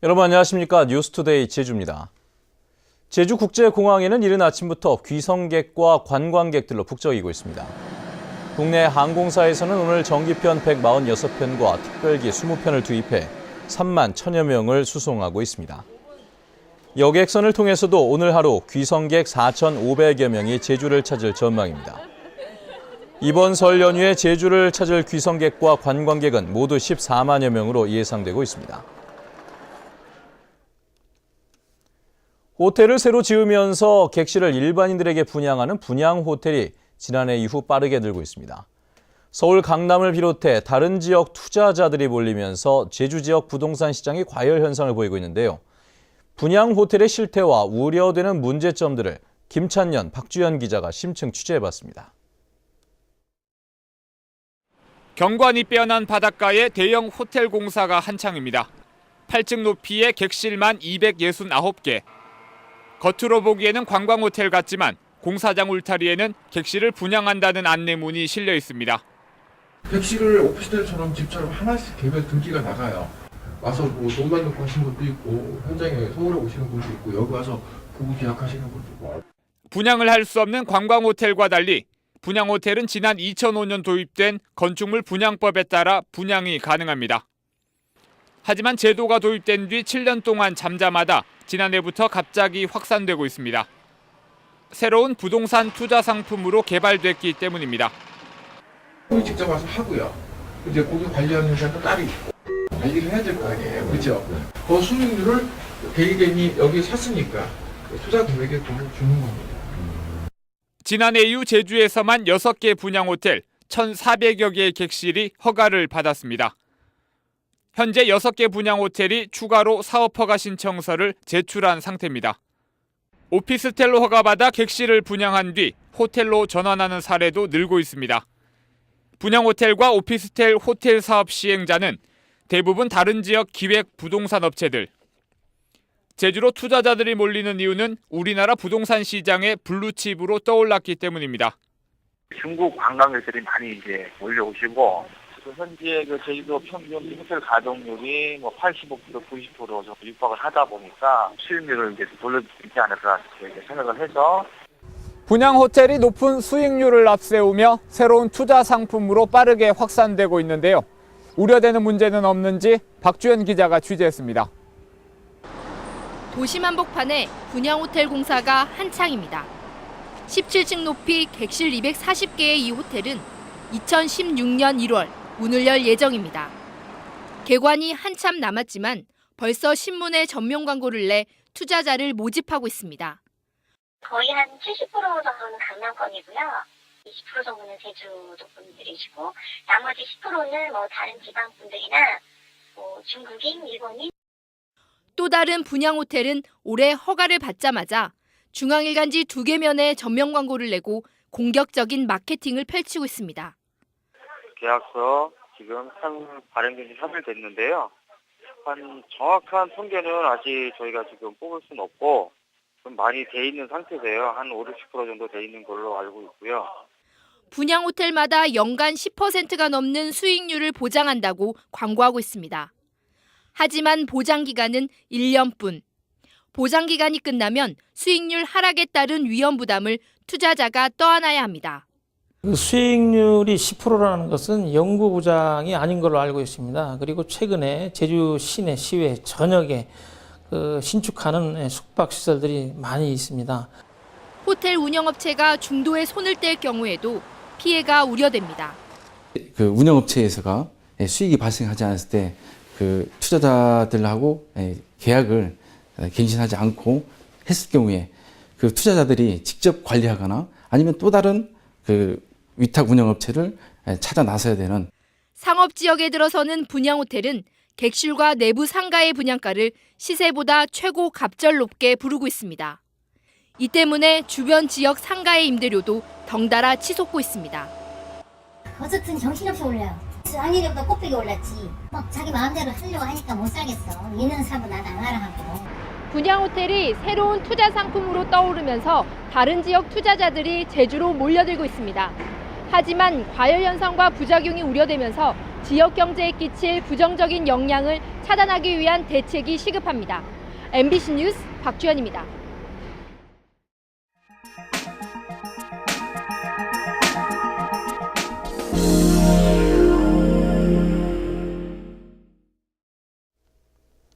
여러분 안녕하십니까? 뉴스투데이 제주입니다. 제주국제공항에는 이른 아침부터 귀성객과 관광객들로 북적이고 있습니다. 국내 항공사에서는 오늘 정기편 146편과 특별기 20편을 투입해 3만 1천여 명을 수송하고 있습니다. 여객선을 통해서도 오늘 하루 귀성객 4,500여 명이 제주를 찾을 전망입니다. 이번 설 연휴에 제주를 찾을 귀성객과 관광객은 모두 14만여 명으로 예상되고 있습니다. 호텔을 새로 지으면서 객실을 일반인들에게 분양하는 분양호텔이 지난해 이후 빠르게 늘고 있습니다. 서울 강남을 비롯해 다른 지역 투자자들이 몰리면서 제주 지역 부동산 시장이 과열 현상을 보이고 있는데요. 분양호텔의 실태와 우려되는 문제점들을 김찬년, 박주연 기자가 심층 취재해봤습니다. 경관이 빼어난 바닷가에 대형 호텔 공사가 한창입니다. 8층 높이의 객실만 269개. 겉으로 보기에는 관광호텔 같지만 공사장 울타리에는 객실을 분양한다는 안내문이 실려 있습니다. 객실을 오피스텔처럼 집처럼 하나씩 개별 등기가 나가요. 와서 돈 받는 하신 분도 있고 현장에 서울에 오시는 분도 있고 여기 와서 부부 계약하시는 분도 있고. 분양을 할 수 없는 관광호텔과 달리 분양호텔은 지난 2005년 도입된 건축물 분양법에 따라 분양이 가능합니다. 하지만 제도가 도입된 뒤 7년 동안 잠잠하다 지난해부터 갑자기 확산되고 있습니다. 새로운 부동산 투자 상품으로 개발됐기 때문입니다. 직접 와서 하고요. 이제 거기 관리하는 사람도 따로 있고 관리를 해야 될 거 아니에요. 그렇죠? 그 수익률을 개개인이 여기 샀으니까 투자 금액에 돈을 주는 겁니다. 지난해 이후 제주에서만 6개 분양호텔 1,400여 개의 객실이 허가를 받았습니다. 현재 6개 분양호텔이 추가로 사업허가 신청서를 제출한 상태입니다. 오피스텔로 허가받아 객실을 분양한 뒤 호텔로 전환하는 사례도 늘고 있습니다. 분양호텔과 오피스텔 호텔 사업 시행자는 대부분 다른 지역 기획 부동산 업체들. 제주로 투자자들이 몰리는 이유는 우리나라 부동산 시장의 블루칩으로 떠올랐기 때문입니다. 중국 관광객들이 많이 이제 몰려오시고 현재 제주도 평균 호텔 가동률이 85%, 90% 정도 육박을 하다 보니까 수익률을 이제 돌려줄 수 있지 않을까 생각을 해서 분양 호텔이 높은 수익률을 앞세우며 새로운 투자 상품으로 빠르게 확산되고 있는데요. 우려되는 문제는 없는지 박주연 기자가 취재했습니다. 도심 한복판에 분양호텔 공사가 한창입니다. 17층 높이 객실 240개의 이 호텔은 2016년 1월 문을 열 예정입니다. 개관이 한참 남았지만 벌써 신문에 전면 광고를 내 투자자를 모집하고 있습니다. 거의 한 70% 정도는 강남권이고요. 20% 정도는 제주도 분들이시고 나머지 10%는 다른 지방 분들이나 중국인, 일본인. 또 다른 분양호텔은 올해 허가를 받자마자 중앙일간지 2개면에 전면 광고를 내고 공격적인 마케팅을 펼치고 있습니다. 계약서 지금 발행된 지 3일 됐는데요. 정확한 통계는 아직 저희가 지금 뽑을 수는 없고 좀 많이 돼 있는 상태세요. 한 5, 60% 정도 돼 있는 걸로 알고 있고요. 분양호텔마다 연간 10%가 넘는 수익률을 보장한다고 광고하고 있습니다. 하지만 보장기간은 1년뿐. 보장기간이 끝나면 수익률 하락에 따른 위험 부담을 투자자가 떠안아야 합니다. 수익률이 10%라는 것은 영구 보장이 아닌 걸로 알고 있습니다. 그리고 최근에 제주 시내 시외 전역에 신축하는 숙박시설들이 많이 있습니다. 호텔 운영업체가 중도에 손을 뗄 경우에도 피해가 우려됩니다. 운영업체에서가 수익이 발생하지 않았을 때 투자자들하고 계약을 갱신하지 않고 했을 경우에 투자자들이 직접 관리하거나 아니면 또 다른 위탁 운영업체를 찾아 나서야 되는. 상업지역에 들어서는 분양호텔은 객실과 내부 상가의 분양가를 시세보다 최고 갑절 높게 부르고 있습니다. 이 때문에 주변 지역 상가의 임대료도 덩달아 치솟고 있습니다. 어쨌든 정신없이 올려요. 작년보다 꽃배기 올랐지. 자기 마음대로 하려고 하니까 못 살겠어. 있는 사람은 나도 안 알아하고. 분양호텔이 새로운 투자 상품으로 떠오르면서 다른 지역 투자자들이 제주로 몰려들고 있습니다. 하지만 과열 현상과 부작용이 우려되면서 지역 경제에 끼칠 부정적인 영향을 차단하기 위한 대책이 시급합니다. MBC 뉴스 박주연입니다.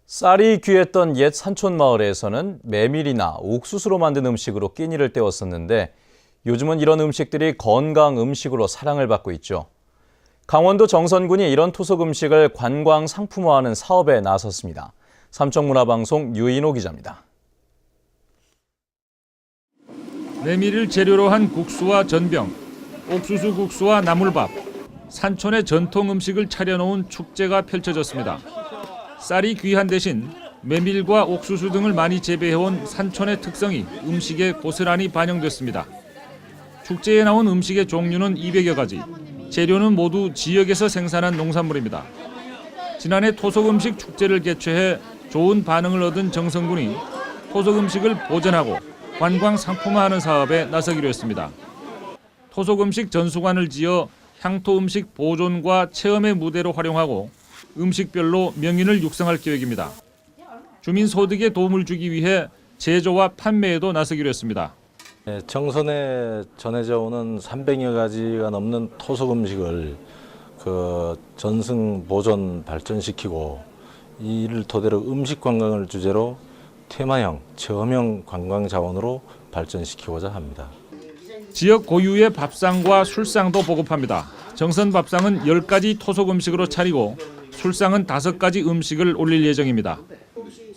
쌀이 귀했던 옛 산촌 마을에서는 메밀이나 옥수수로 만든 음식으로 끼니를 때웠었는데 요즘은 이런 음식들이 건강 음식으로 사랑을 받고 있죠. 강원도 정선군이 이런 토속 음식을 관광 상품화하는 사업에 나섰습니다. 삼척문화방송 유인호 기자입니다. 메밀을 재료로 한 국수와 전병, 옥수수 국수와 나물밥, 산촌의 전통 음식을 차려놓은 축제가 펼쳐졌습니다. 쌀이 귀한 대신 메밀과 옥수수 등을 많이 재배해온 산촌의 특성이 음식에 고스란히 반영됐습니다. 축제에 나온 음식의 종류는 200여 가지, 재료는 모두 지역에서 생산한 농산물입니다. 지난해 토속음식 축제를 개최해 좋은 반응을 얻은 정선군이 토속음식을 보존하고 관광 상품화하는 사업에 나서기로 했습니다. 토속음식 전수관을 지어 향토음식 보존과 체험의 무대로 활용하고 음식별로 명인을 육성할 계획입니다. 주민 소득에 도움을 주기 위해 제조와 판매에도 나서기로 했습니다. 정선에 전해져 오는 300여 가지가 넘는 토속 음식을 전승 보존 발전시키고 이를 토대로 음식 관광을 주제로 테마형, 체험형 관광 자원으로 발전시키고자 합니다. 지역 고유의 밥상과 술상도 보급합니다. 정선 밥상은 10가지 토속 음식으로 차리고 술상은 5가지 음식을 올릴 예정입니다.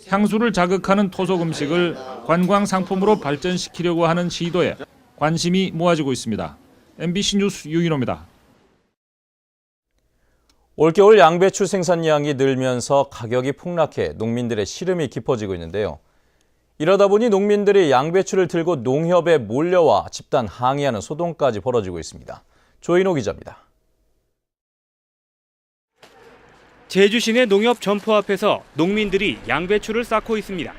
향수를 자극하는 토속 음식을 관광 상품으로 발전시키려고 하는 시도에 관심이 모아지고 있습니다. MBC 뉴스 유인호입니다. 올겨울 양배추 생산량이 늘면서 가격이 폭락해 농민들의 시름이 깊어지고 있는데요. 이러다 보니 농민들이 양배추를 들고 농협에 몰려와 집단 항의하는 소동까지 벌어지고 있습니다. 조인호 기자입니다. 제주 시내 농협 점포 앞에서 농민들이 양배추를 쌓고 있습니다.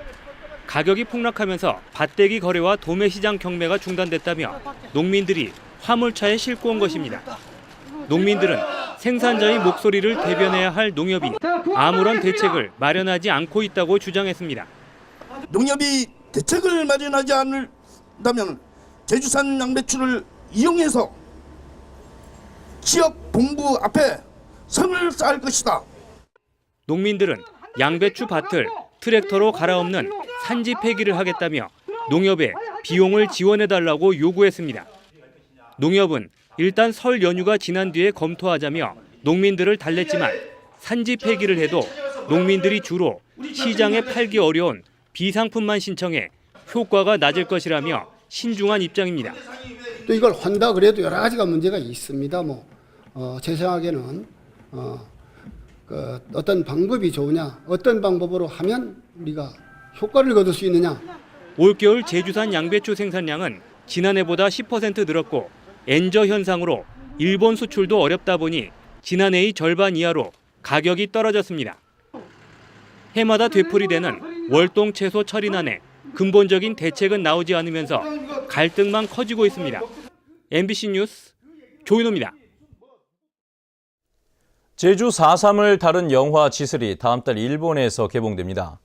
가격이 폭락하면서 밭대기 거래와 도매 시장 경매가 중단됐다며 농민들이 화물차에 싣고 온 것입니다. 농민들은 생산자의 목소리를 대변해야 할 농협이 아무런 대책을 마련하지 않고 있다고 주장했습니다. 농협이 대책을 마련하지 않는다면 제주산 양배추를 이용해서 지역 본부 앞에 선을 쌓을 것이다. 농민들은 양배추 밭을 트랙터로 갈아엎는 산지 폐기를 하겠다며 농협에 비용을 지원해달라고 요구했습니다. 농협은 일단 설 연휴가 지난 뒤에 검토하자며 농민들을 달랬지만 산지 폐기를 해도 농민들이 주로 시장에 팔기 어려운 비상품만 신청해 효과가 낮을 것이라며 신중한 입장입니다. 또 이걸 한다 그래도 여러 가지가 문제가 있습니다. 제 생각에는 어떤 방법이 좋으냐, 어떤 방법으로 하면 우리가 효과를 거둘 수 있느냐. 올겨울 제주산 양배추 생산량은 지난해보다 10% 늘었고 엔저 현상으로 일본 수출도 어렵다 보니 지난해의 절반 이하로 가격이 떨어졌습니다. 해마다 되풀이되는 월동 채소 처리난에 근본적인 대책은 나오지 않으면서 갈등만 커지고 있습니다. MBC 뉴스 조인호입니다. 제주 4.3을 다룬 영화 지슬이 다음 달 일본에서 개봉됩니다.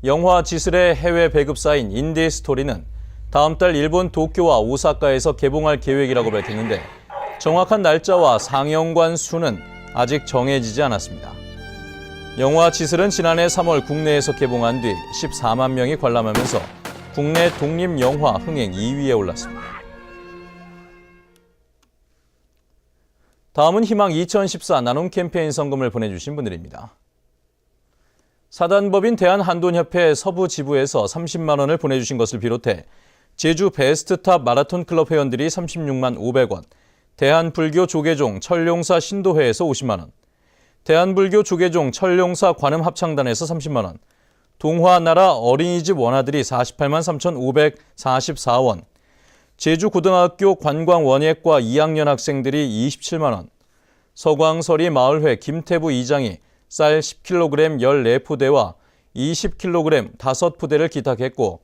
영화 지슬의 해외 배급사인 인디스토리는 다음 달 일본 도쿄와 오사카에서 개봉할 계획이라고 밝혔는데 정확한 날짜와 상영관 수는 아직 정해지지 않았습니다. 영화 지슬은 지난해 3월 국내에서 개봉한 뒤 14만 명이 관람하면서 국내 독립영화 흥행 2위에 올랐습니다. 다음은 희망 2014 나눔 캠페인 성금을 보내주신 분들입니다. 사단법인 대한한돈협회 서부지부에서 30만 원을 보내주신 것을 비롯해 제주 베스트탑 마라톤 클럽 회원들이 36만 500원, 대한불교 조계종 철룡사 신도회에서 50만 원, 대한불교 조계종 철룡사 관음합창단에서 30만 원, 동화나라 어린이집 원아들이 48만 3,544원, 제주고등학교 관광원예과 2학년 학생들이 27만 원, 서광설이 마을회 김태부 이장이 쌀 10kg 14푸대와 20kg 5푸대를 기탁했고,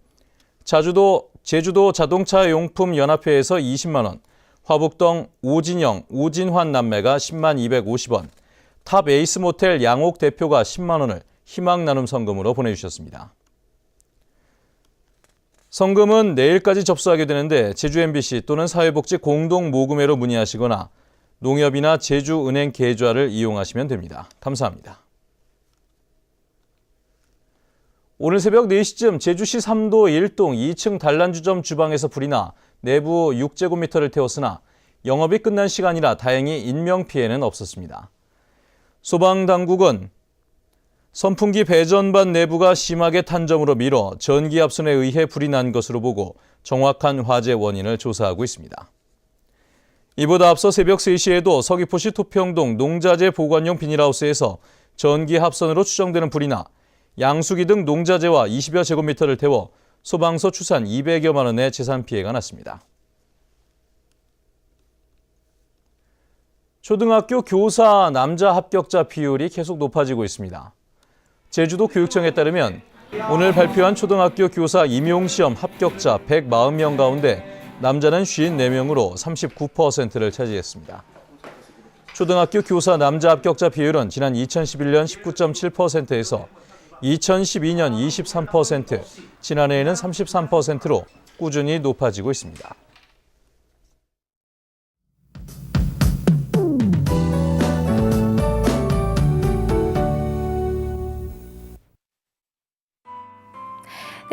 제주도 자동차 용품 연합회에서 20만 원, 화북동 오진영, 오진환 남매가 10만 250원, 탑 에이스 모텔 양옥 대표가 10만 원을 희망 나눔 성금으로 보내주셨습니다. 성금은 내일까지 접수하게 되는데 제주 MBC 또는 사회복지 공동모금회로 문의하시거나 농협이나 제주은행 계좌를 이용하시면 됩니다. 감사합니다. 오늘 새벽 4시쯤 제주시 3도 1동 2층 단란주점 주방에서 불이 나 내부 6제곱미터를 태웠으나 영업이 끝난 시간이라 다행히 인명피해는 없었습니다. 소방당국은 선풍기 배전반 내부가 심하게 탄 점으로 미뤄 전기압선에 의해 불이 난 것으로 보고 정확한 화재 원인을 조사하고 있습니다. 이보다 앞서 새벽 3시에도 서귀포시 토평동 농자재 보관용 비닐하우스에서 전기합선으로 추정되는 불이 나 양수기 등 농자재와 20여 제곱미터를 태워 소방서 추산 200여만 원의 재산 피해가 났습니다. 초등학교 교사 남자 합격자 비율이 계속 높아지고 있습니다. 제주도 교육청에 따르면 오늘 발표한 초등학교 교사 임용시험 합격자 140명 가운데 남자는 54명으로 39%를 차지했습니다. 초등학교 교사 남자 합격자 비율은 지난 2011년 19.7%에서 2012년 23%, 지난해에는 33%로 꾸준히 높아지고 있습니다.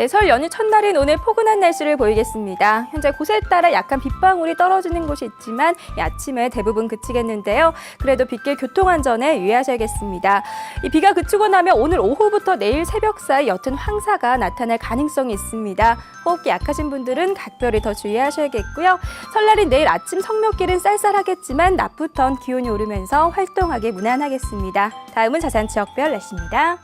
네, 설 연휴 첫날인 오늘 포근한 날씨를 보이겠습니다. 현재 곳에 따라 약간 빗방울이 떨어지는 곳이 있지만 아침에 대부분 그치겠는데요. 그래도 빗길 교통안전에 유의하셔야겠습니다. 이 비가 그치고 나면 오늘 오후부터 내일 새벽 사이 옅은 황사가 나타날 가능성이 있습니다. 호흡기 약하신 분들은 각별히 더 주의하셔야겠고요. 설날인 내일 아침 성묘길은 쌀쌀하겠지만 낮부턴 기온이 오르면서 활동하기 무난하겠습니다. 다음은 자세한 지역별 날씨입니다.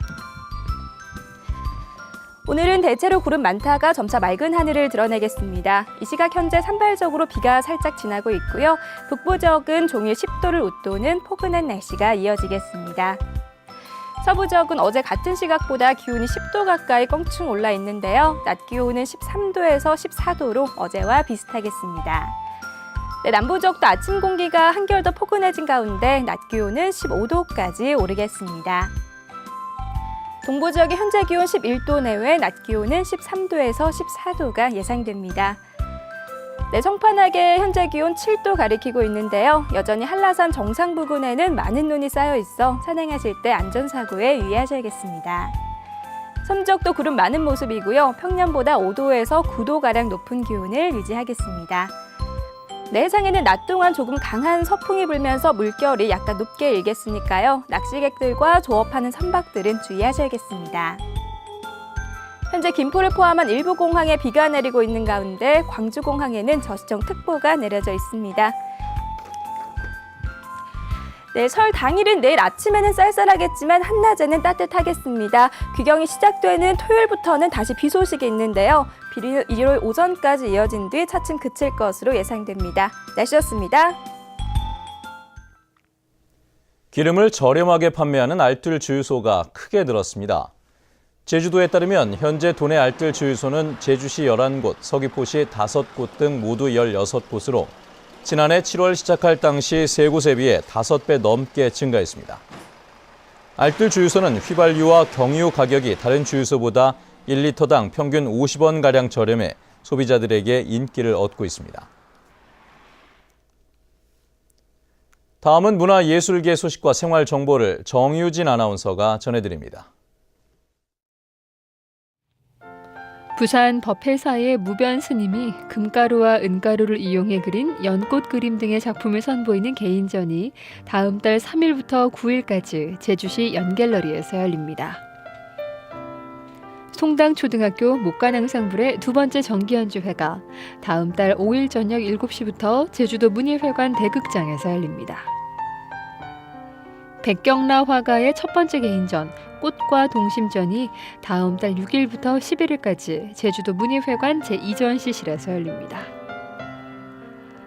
오늘은 대체로 구름 많다가 점차 맑은 하늘을 드러내겠습니다. 이 시각 현재 산발적으로 비가 살짝 지나고 있고요. 북부 지역은 종일 10도를 웃도는 포근한 날씨가 이어지겠습니다. 서부 지역은 어제 같은 시각보다 기온이 10도 가까이 껑충 올라 있는데요. 낮 기온은 13도에서 14도로 어제와 비슷하겠습니다. 네, 남부 지역도 아침 공기가 한결 더 포근해진 가운데 낮 기온은 15도까지 오르겠습니다. 동부 지역의 현재 기온 11도 내외, 낮 기온은 13도에서 14도가 예상됩니다. 네, 성판하게 현재 기온 7도 가리키고 있는데요. 여전히 한라산 정상 부근에는 많은 눈이 쌓여 있어 산행하실 때 안전사고에 유의하셔야겠습니다. 섬 지역도 구름 많은 모습이고요. 평년보다 5도에서 9도가량 높은 기온을 유지하겠습니다. 내 해상에는 낮 동안 조금 강한 서풍이 불면서 물결이 약간 높게 일겠으니까요. 낚시객들과 조업하는 선박들은 주의하셔야겠습니다. 현재 김포를 포함한 일부 공항에 비가 내리고 있는 가운데 광주공항에는 저시청특보가 내려져 있습니다. 네, 설 당일은 내일 아침에는 쌀쌀하겠지만 한낮에는 따뜻하겠습니다. 귀경이 시작되는 토요일부터는 다시 비 소식이 있는데요. 비는 일요일 오전까지 이어진 뒤 차츰 그칠 것으로 예상됩니다. 날씨였습니다. 기름을 저렴하게 판매하는 알뜰 주유소가 크게 늘었습니다. 제주도에 따르면 현재 도내 알뜰 주유소는 제주시 11곳, 서귀포시 5곳 등 모두 16곳으로 지난해 7월 시작할 당시 3곳에 비해 5배 넘게 증가했습니다. 알뜰 주유소는 휘발유와 경유 가격이 다른 주유소보다 1리터당 평균 50원가량 저렴해 소비자들에게 인기를 얻고 있습니다. 다음은 문화예술계 소식과 생활 정보를 정유진 아나운서가 전해드립니다. 부산 법회사의 무변 스님이 금가루와 은가루를 이용해 그린 연꽃 그림 등의 작품을 선보이는 개인전이 다음 달 3일부터 9일까지 제주시 연갤러리에서 열립니다. 송당초등학교 목관앙상블의 두 번째 정기연주회가 다음 달 5일 저녁 7시부터 제주도 문예회관 대극장에서 열립니다. 백경라 화가의 첫 번째 개인전 꽃과 동심전이 다음 달 6일부터 11일까지 제주도 문예회관 제2전시실에서 열립니다.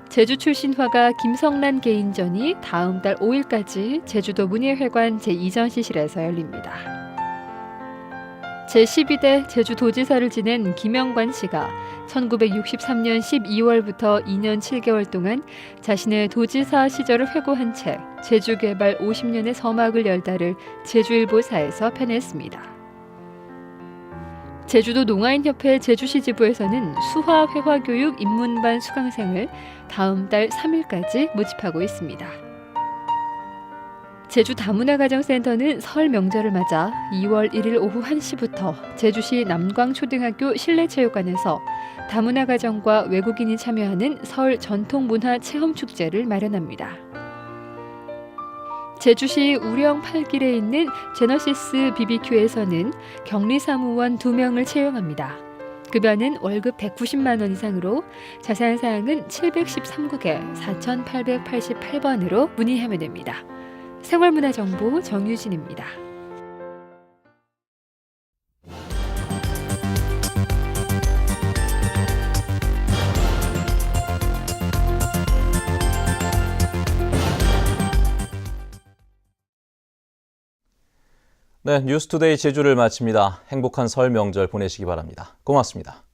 제주 출신 화가 김성란 개인전이 다음 달 5일까지 제주도 문예회관 제2전시실에서 열립니다. 제12대 제주도지사를 지낸 김영관 씨가 1963년 12월부터 2년 7개월 동안 자신의 도지사 시절을 회고한 책 제주개발 50년의 서막을 열다를 제주일보사에서 펴냈습니다. 제주도 농아인협회 제주시 지부에서는 수화회화교육 입문반 수강생을 다음 달 3일까지 모집하고 있습니다. 제주 다문화가정센터는 설 명절을 맞아 2월 1일 오후 1시부터 제주시 남광초등학교 실내체육관에서 다문화가정과 외국인이 참여하는 설 전통문화체험축제를 마련합니다. 제주시 우령 8길에 있는 제너시스 BBQ에서는 격리사무원 2명을 채용합니다. 급여는 월급 190만 원 이상으로 자세한 사항은 713국에 4888번으로 문의하면 됩니다. 생활문화정보 정유진입니다. 네, 뉴스투데이 제주를 마칩니다. 행복한 설 명절 보내시기 바랍니다. 고맙습니다.